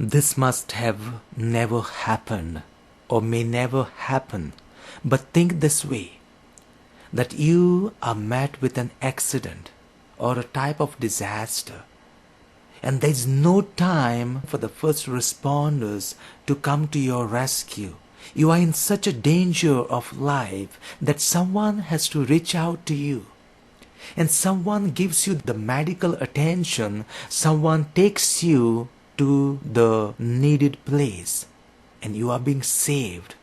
This must have never happened or may never happen, but think this way, that you are met with an accident or a type of disaster, and there is no time for the first responders to come to your rescue. You are in such a danger of life that someone has to reach out to you. And someone gives you the medical attention, someone takes you to the needed place, and you are being saved.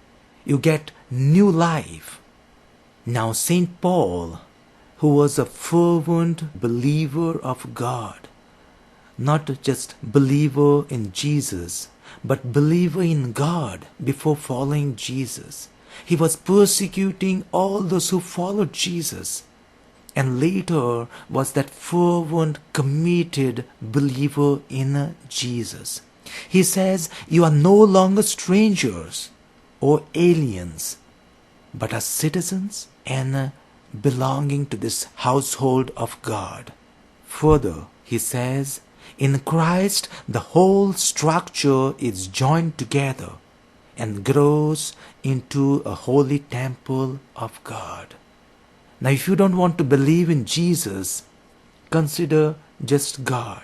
You get new life. Now Saint Paul, who was a fervent believer of God, not just believer in Jesus, but believer in God before following Jesus. He was persecuting all those who followed Jesus, and later was that fervent, committed believer in Jesus. He says, you are no longer strangers or aliens, but are citizens and belonging to this household of God. Further, he says, in Christ the whole structure is joined together and grows into a holy temple of God. Now, if you don't want to believe in Jesus, consider just God.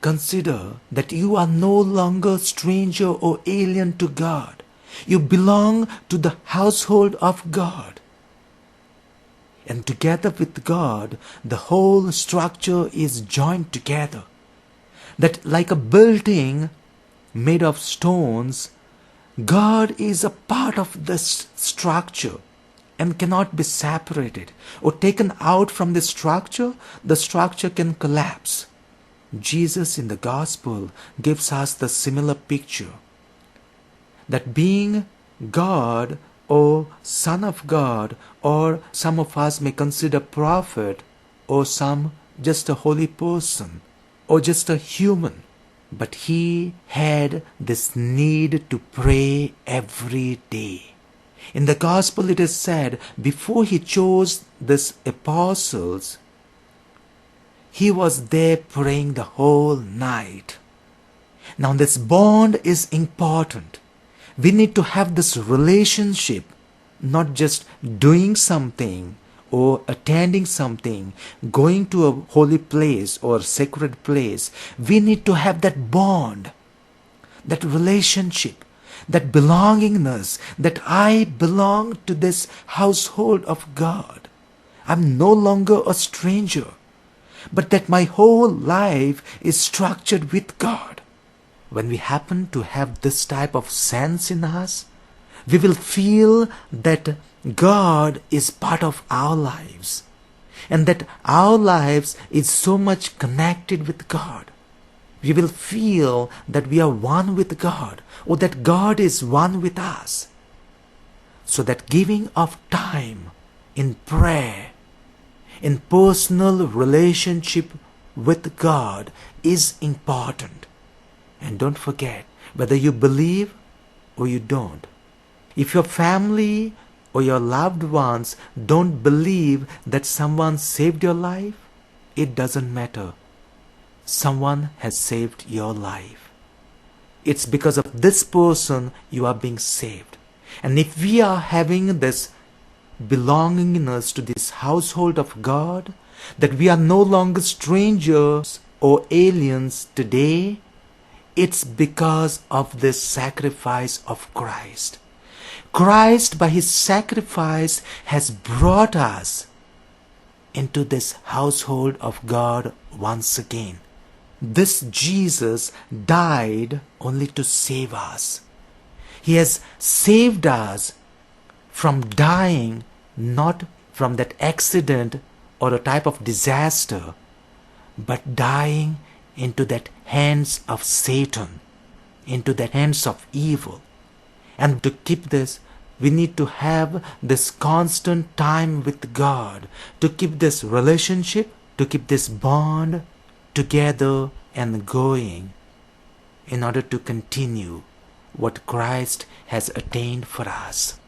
Consider that you are no longer stranger or alien to God. You belong to the household of God. And together with God, the whole structure is joined together. That like a building made of stones, God is a part of this structure and cannot be separated or taken out from the structure can collapse. Jesus in the gospel gives us the similar picture, that being God or Son of God, or some of us may consider prophet, or some just a holy person, or just a human, but he had this need to pray every day. In the gospel it is said, before he chose these apostles, he was there praying the whole night. Now this bond is important. We need to have this relationship, not just doing something or attending something, going to a holy place or sacred place. We need to have that bond, that relationship, that belongingness, that I belong to this household of God. I'm no longer a stranger, but that my whole life is structured with God. When we happen to have this type of sense in us, we will feel that God is part of our lives, and that our lives is so much connected with God. We will feel that we are one with God, or that God is one with us. So that giving of time in prayer, in personal relationship with God is important. And don't forget, whether you believe or you don't, if your family or your loved ones don't believe that someone saved your life, it doesn't matter. Someone has saved your life. It's because of this person you are being saved. And if we are having this belongingness to this household of God, that we are no longer strangers or aliens today, it's because of this sacrifice of Christ. Christ, by his sacrifice, has brought us into this household of God once again. This Jesus died only to save us. He has saved us from dying, not from that accident or a type of disaster, but dying into that hands of Satan, into the hands of evil. And to keep this, we need to have this constant time with God, to keep this relationship, to keep this bond together and going, in order to continue what Christ has attained for us.